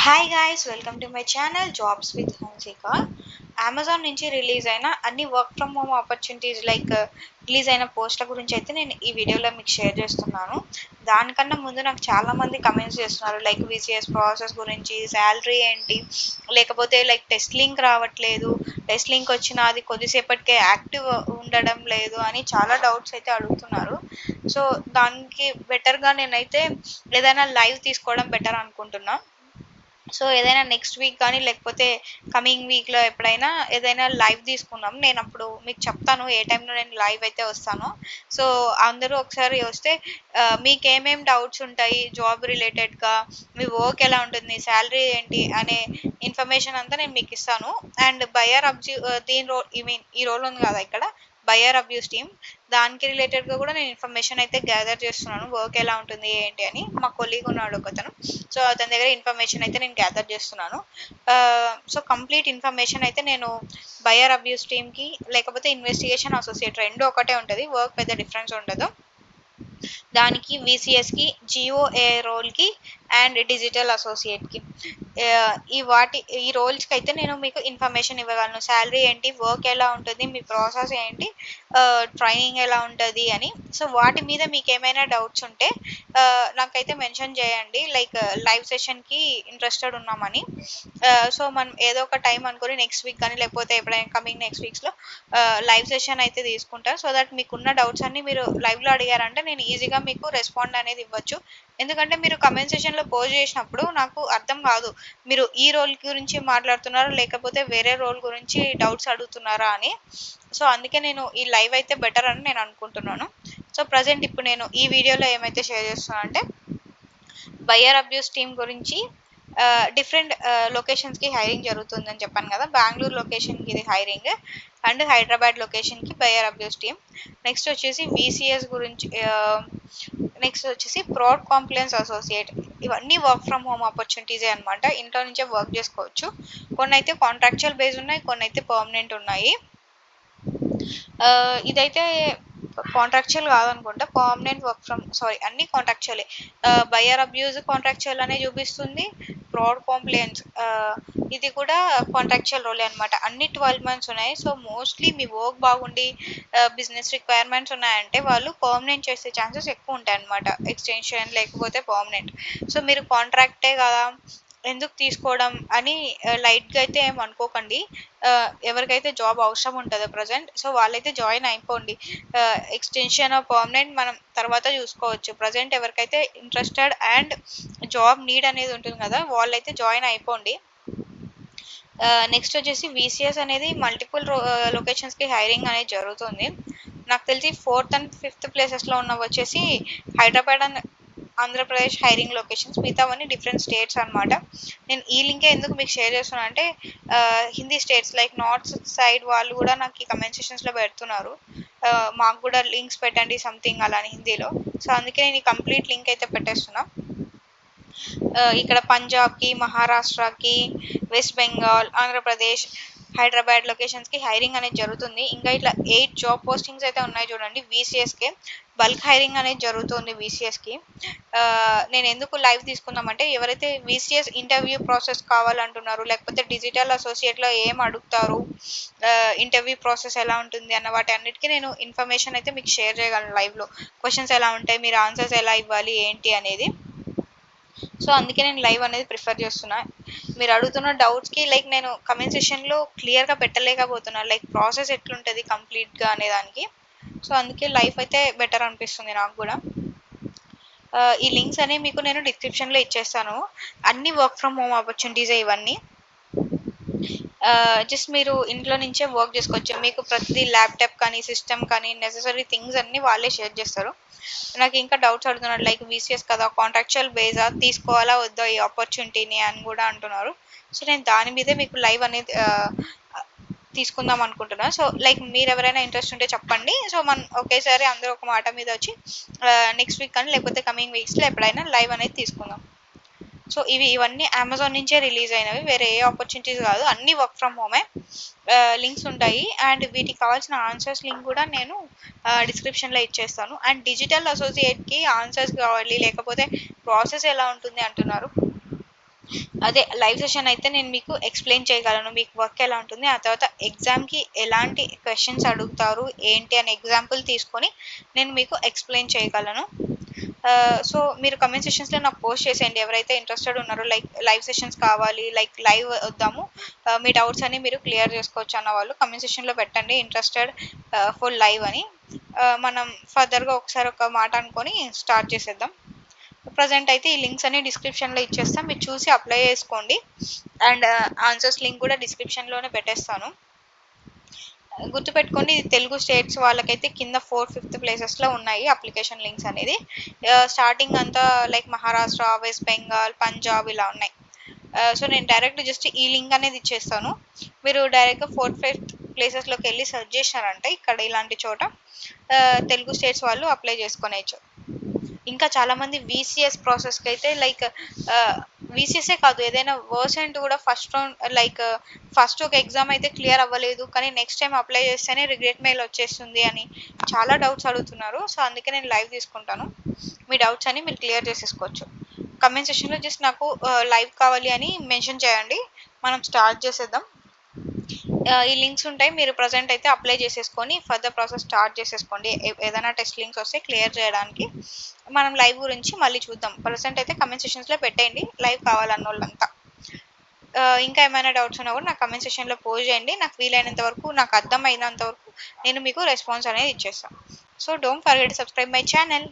Hi guys, welcome to my channel jobs with Hansika. Amazon నుంచి release అయిన అన్ని work from home opportunities release అయిన పోస్ట్ల గురించి అయితే నేను ఈ వీడియోలో మీకు షేర్ చేస్తున్నాను. దానికన్నా ముందు నాకు చాలా మంది కమెంట్స్ చేస్తున్నారు, లైక్ విసిఎస్ ప్రాసెస్ గురించి, శాలరీ ఏంటి, లేకపోతే టెస్ట్ లింక్ రావట్లేదు, టెస్ట్ లింక్ వచ్చిన అది కొద్దిసేపటికే యాక్టివ్ ఉండడం లేదు అని చాలా డౌట్స్ అయితే అడుగుతున్నారు. సో దానికి బెటర్గా నేనైతే ఏదైనా లైవ్ తీసుకోవడం బెటర్ అనుకుంటున్నా. సో ఏదైనా నెక్స్ట్ వీక్ కానీ లేకపోతే కమింగ్ వీక్లో ఎప్పుడైనా ఏదైనా లైవ్ తీసుకున్నాం, నేను అప్పుడు మీకు చెప్తాను ఏ టైంలో నేను లైవ్ అయితే వస్తానో. సో అందరూ ఒకసారి వస్తే మీకు ఏమేమి డౌట్స్ ఉంటాయి జాబ్ రిలేటెడ్గా, మీ వర్క్ ఎలా ఉంటుంది, శాలరీ ఏంటి అనే ఇన్ఫర్మేషన్ అంతా నేను మీకు ఇస్తాను. అండ్ బయర్ దీని రోల్ ఈ రోల్ ఉంది కదా ఇక్కడ, బయర్ అబ్యూస్ టీమ్, దానికి రిలేటెడ్గా కూడా నేను ఇన్ఫర్మేషన్ అయితే గ్యాదర్ చేస్తున్నాను. వర్క్ ఎలా ఉంటుంది ఏంటి అని మా కొలీగ్ ఉన్నాడు ఒకతను, సో అతని దగ్గర ఇన్ఫర్మేషన్ అయితే నేను గ్యాదర్ చేస్తున్నాను. సో కంప్లీట్ ఇన్ఫర్మేషన్ అయితే నేను బయర్ అబ్యూస్ టీమ్కి లేకపోతే ఇన్వెస్టిగేషన్ అసోసియేట్ రెండు ఒకటే ఉంటుంది, వర్క్ పెద్ద డిఫరెన్స్ ఉండదు. దానికి విసిఎస్కి, జిఓఏ రోల్కి అండ్ డిజిటల్ అసోసియేట్కి ఈ రోల్స్కి అయితే నేను మీకు ఇన్ఫర్మేషన్ ఇవ్వగలను. శాలరీ ఏంటి, వర్క్ ఎలా ఉంటుంది, మీ ప్రాసెస్ ఏంటి, ట్రైనింగ్ ఎలా ఉంటుంది అని. సో వాటి మీద మీకు ఏమైనా డౌట్స్ ఉంటే నాకైతే మెన్షన్ చేయండి, లైక్ లైవ్ సెషన్కి ఇంట్రెస్టెడ్ ఉన్నామని. సో మనం ఏదో ఒక టైం అనుకొని నెక్స్ట్ వీక్ కానీ లేకపోతే ఎప్పుడైనా కమింగ్ నెక్స్ట్ వీక్స్లో లైవ్ సెషన్ అయితే తీసుకుంటాను. సో దట్ మీకున్న డౌట్స్ అన్ని మీరు లైవ్లో అడిగారంటే నేను ఈజీగా మీకు రెస్పాండ్ అనేది ఇవ్వచ్చు. ఎందుకంటే మీరు కమెంట్ సెషన్లో పోస్ట్ చేసినప్పుడు నాకు అర్థం కాదు మీరు ఈ రోల్ గురించి మాట్లాడుతున్నారా లేకపోతే వేరే రోల్ గురించి డౌట్స్ అడుగుతున్నారా అని. సో అందుకే నేను ఈ లైవ్ అయితే బెటర్ అని నేను అనుకుంటున్నాను. సో ప్రజెంట్ ఇప్పుడు నేను ఈ వీడియోలో ఏమైతే షేర్ చేస్తున్నాను అంటే బయర్ అబ్యూస్ టీమ్ గురించి. డిఫరెంట్ లొకేషన్స్కి హైరింగ్ జరుగుతుందని చెప్పాను కదా, బెంగళూరు లొకేషన్కి ఇది హైరింగ్ అండ్ హైదరాబాద్ లొకేషన్కి బయర్ అబ్యూస్ టీమ్. నెక్స్ట్ వచ్చేసి విసిఎస్ గురించి, నెక్స్ట్ వచ్చేసి ప్రాడ్ కాంప్లైన్స్ అసోసియేట్. ఇవన్నీ వర్క్ ఫ్రమ్ హోమ్ ఆపర్చునిటీసే అనమాట, ఇంట్లో నుంచే వర్క్ చేసుకోవచ్చు. కొన్ని అయితే కాంట్రాక్చువల్ బేస్ ఉన్నాయి, కొన్ని అయితే పర్మనెంట్ ఉన్నాయి. ఇదైతే కాంట్రాక్చువల్ కాదనుకుంటా, పర్మనెంట్ వర్క్ ఫ్రమ్ అన్ని కాంట్రాక్చువలే. బయర్ అబ్యూజ్ కాంట్రాక్చువల్ అనే చూపిస్తుంది, ఫ్రాడ్ కాంప్లైన్స్ ఇది కూడా కాంట్రాక్చువల్ రోలే అనమాట. అన్ని 12 months ఉన్నాయి. సో మోస్ట్లీ మీ వర్క్ బాగుండి బిజినెస్ రిక్వైర్మెంట్స్ ఉన్నాయంటే వాళ్ళు పర్మనెంట్ చేసే ఛాన్సెస్ ఎక్కువ ఉంటాయి అనమాట, ఎక్స్టెన్షన్ లేకపోతే పర్మనెంట్. సో మీరు కాంట్రాక్టే కదా ఎందుకు తీసుకోవడం అని లైట్గా అయితే ఏం అనుకోకండి. ఎవరికైతే జాబ్ అవసరం ఉంటుందో ప్రజెంట్, సో వాళ్ళైతే జాయిన్ అయిపోండి. ఎక్స్టెన్షన్ పర్మనెంట్ మనం తర్వాత చూసుకోవచ్చు. ప్రజెంట్ ఎవరికైతే ఇంట్రెస్టెడ్ అండ్ జాబ్ నీడ్ అనేది ఉంటుంది కదా, వాళ్ళైతే జాయిన్ అయిపోండి. నెక్స్ట్ వచ్చేసి విసిఎస్ అనేది మల్టిపుల్ లొకేషన్స్కి హైరింగ్ అనేది జరుగుతుంది. నాకు తెలిసి 4th and 5th ప్లేసెస్లో ఉన్నవి వచ్చేసి Hyderabad and Andhra Pradesh hiring locations, మిగతావన్నీ డిఫరెంట్ స్టేట్స్ అనమాట. నేను ఈ లింకే ఎందుకు మీకు షేర్ చేస్తున్నాను అంటే Hindi states like north side వాళ్ళు కూడా నాకు ఈ కమెంట్ సెషన్స్లో పెడుతున్నారు, మాకు కూడా లింక్స్ పెట్టండి సంథింగ్ అలా అని హిందీలో. సో అందుకే నేను ఈ కంప్లీట్ లింక్ అయితే పెట్టేస్తున్నా. ఇక్కడ పంజాబ్కి, మహారాష్ట్రకి, వెస్ట్ బెంగాల్, ఆంధ్రప్రదేశ్, హైదరాబాద్ లొకేషన్స్కి హైరింగ్ అనేది జరుగుతుంది. ఇంకా ఇట్లా 8 జాబ్ పోస్టింగ్స్ అయితే ఉన్నాయి చూడండి విసిఎస్కే. బల్క్ హైరింగ్ అనేది జరుగుతుంది విసిఎస్కి. నేను ఎందుకు లైవ్ తీసుకుందామంటే ఎవరైతే విసిఎస్ ఇంటర్వ్యూ ప్రాసెస్ కావాలంటున్నారు, లేకపోతే డిజిటల్ అసోసియేట్లో ఏం అడుగుతారు, ఇంటర్వ్యూ ప్రాసెస్ ఎలా ఉంటుంది అన్న వాటి అన్నిటికీ నేను ఇన్ఫర్మేషన్ అయితే మీకు షేర్ చేయగలను లైవ్లో. క్వశ్చన్స్ ఎలా ఉంటాయి, మీరు ఆన్సర్స్ ఎలా ఇవ్వాలి ఏంటి అనేది. సో అందుకే నేను లైవ్ అనేది ప్రిఫర్ చేస్తున్నా. మీరు అడుగుతున్న డౌట్స్కి నేను కమెంట్ సెషన్లో క్లియర్గా పెట్టలేకపోతున్నా, లైక్ ప్రాసెస్ ఎట్లుంటుంది కంప్లీట్గా అనే దానికి. సో అందుకే లైవ్ అయితే బెటర్ అనిపిస్తుంది నాకు కూడా. ఈ లింక్స్ అనేవి మీకు నేను డిస్క్రిప్షన్లో ఇచ్చేస్తాను. అన్ని వర్క్ ఫ్రమ్ హోమ్ ఆపర్చునిటీసే ఇవన్నీ. జస్ట్ మీరు ఇంట్లో నుంచే వర్క్ చేసుకోవచ్చు. మీకు ప్రతిదీ ల్యాప్టాప్ కానీ సిస్టమ్ కానీ నెసెసరీ థింగ్స్ అన్నీ వాళ్ళే షేర్ చేస్తారు. నాకు ఇంకా డౌట్స్ అడుగుతున్నారు, లైక్ విసిఎస్ కదా కాంట్రాక్చువల్ బేజా, తీసుకోవాలా వద్దా ఈ ఆపర్చునిటీని అని కూడా అంటున్నారు. సో నేను దాని మీదే మీకు లైవ్ అనేది తీసుకుందాం అనుకుంటున్నాను. సో మీరు ఎవరైనా ఇంట్రెస్ట్ ఉంటే చెప్పండి. సో మనం ఒకేసారి అందరూ ఒక మాట మీద వచ్చి నెక్స్ట్ వీక్ కానీ లేకపోతే కమింగ్ వీక్స్లో ఎప్పుడైనా లైవ్ అనేది తీసుకుందాం. సో ఇవన్నీ అమెజాన్ నుంచే రిలీజ్ అయినవి, వేరే ఏ ఆపర్చునిటీస్ కాదు, అన్ని వర్క్ ఫ్రమ్ హోమే. లింక్స్ ఉంటాయి అండ్ వీటికి కావాల్సిన ఆన్సర్స్ లింక్ కూడా నేను డిస్క్రిప్షన్లో ఇచ్చేస్తాను. అండ్ డిజిటల్ అసోసియేట్కి ఆన్సర్స్ కావాలి లేకపోతే ప్రాసెస్ ఎలా ఉంటుంది అంటున్నారు, అదే లైవ్ సెషన్ అయితే నేను మీకు ఎక్స్‌ప్లెయిన్ చేయగలను. మీకు వర్క్ ఎలా ఉంటుంది. ఆ తర్వాత ఎగ్జామ్‌కి ఎలాంటి క్వెషన్స్ అడుగుతారు, ఏంటి అని ఎగ్జాంపుల్ తీసుకొని నేను మీకు ఎక్స్‌ప్లెయిన్ చేయగలను. సో, మీరు కామెంట్ సెక్షన్స్‌లో నాకు పోస్ట్ చేసేయండి. ఎవరైతే ఇంట్రెస్టెడ్ ఉన్నారో లైక్ లైవ్ సెషన్స్ కావాలి, లైక్ లైవ్ వద్దాము. మీ డౌట్స్ అన్ని మీరు క్లియర్ చేసుకోవచ్చు అన్న వాళ్ళు కామెంట్ సెక్షన్‌లో పెట్టండి ఇంట్రెస్టెడ్ ఫర్ లైవ్ అని. మనం ఫర్దర్‌గా ఒకసారి ఒక మాట అనుకొని స్టార్ట్ చేసేద్దాం. ప్రెజెంట్ అయితే ఈ లింక్స్ అన్ని డిస్క్రిప్షన్‌లో ఇచ్చేస్తా. మీరు చూసి అప్లై చేసుకోండి. అండ్ ఆన్సర్స్ లింక్ కూడా డిస్క్రిప్షన్‌లోనే పెట్టేస్తాను. గుర్తుపెట్టుకోండి ఇది తెలుగు స్టేట్స్ వాళ్ళకైతే కింద 4, 5 ప్లేసెస్‌లో ఉన్నాయి అప్లికేషన్ లింక్స్ అనేది. స్టార్టింగ్ అంతా లైక్ మహారాష్ట్ర, వెస్ట్ బెంగాల్, పంజాబ్ ఇలా ఉన్నాయి. సో, నేను డైరెక్ట్ జస్ట్ ఈ లింక్ అనేది ఇచ్చేస్తాను. మీరు డైరెక్ట్‌గా 4, 5 ప్లేసెస్‌లోకి వెళ్ళి సెర్చ్ చేశారంటే ఇక్కడ ఇలాంటి చోట తెలుగు స్టేట్స్ వాళ్ళు అప్లై చేసుకొనేయచ్చు. ఇంకా చాలామంది వీసీఎస్ ప్రాసెస్‌కి అయితే లైక్ వీసీఎస్ఏ కాదు ఏదైనా వర్సెంట్ కూడా ఫస్ట్ రౌండ్ లైక్ ఫస్ట్ ఒక ఎగ్జామ్ అయితే క్లియర్ అవ్వలేదు. కానీ నెక్స్ట్ టైమ్ అప్లై చేస్తేనే రిగ్రెట్ మెయిల్ వచ్చేస్తుంది అని చాలా డౌట్స్ అడుగుతున్నారు. సో, అందుకే నేను లైవ్ తీసుకుంటాను. మీ డౌట్స్ అన్ని మీరు క్లియర్ చేసేసుకోవచ్చు. కామెంట్ సెక్షన్‌లో జస్ట్ నాకు లైవ్ కావాలి అని మెన్షన్ చేయండి. మనం స్టార్ట్ చేసేద్దాం. ఈ లింక్స్ ఉంటాయి. మీరు ప్రెజెంట్ అయితే అప్లై చేసేసుకొని ఫర్దర్ ప్రాసెస్ స్టార్ట్ చేసేసుకోండి. ఏదైనా టెస్ట్ లింక్స్ వస్తే క్లియర్ చేయడానికి. మనం లైవ్ గురించి మళ్ళీ చూద్దాం. ప్రెజెంట్ అయితే కామెంట్ సెక్షన్స్‌లో పెట్టేయండి లైవ్ కావాలన్నోళ్ళంతా. ఇంకా ఏమైనా డౌట్స్ ఉన్నా కూడా నాకు కామెంట్ సెక్షన్‌లో పోస్ట్ చేయండి. నాకు వీలైనంత వరకు, నాకు అర్థమైనంత వరకు నేను మీకు రెస్పాన్స్ అనేది ఇచ్చేస్తాను. So, don't forget to subscribe my channel.